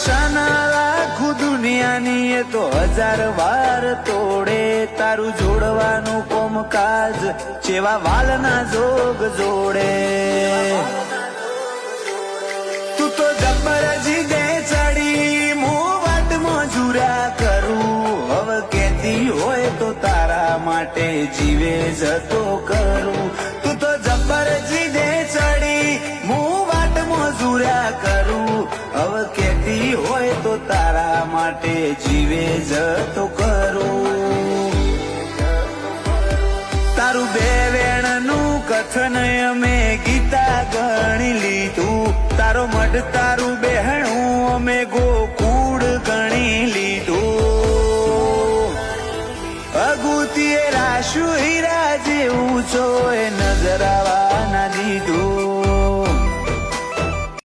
આશાના લાખું દુનિયાની એ તો 1000 વાર તોડે, તારું જોડવાનું કોમકાજ જેવા વાલના જોગ જોડે. તું તો જબર જીદે ચડી હું વાટમાં જુર્યા કરું, હવે કેતી હોય તો તારા માટે જીવે જતો કરું. તું તો જબર જીદે ચડી હું વાટમાં જુર્યા કરું, હવે કેતી હોય તો તારા માટે જીવે જતો કરું. તારું બે વેણનું કથન અમે ગીતા ગણી લીધું, તારો મઢ તારું બહેણું અમે ગોકુળ ગણી લીધું. અગુતીએ રાશુ હીરા જેવું છો એ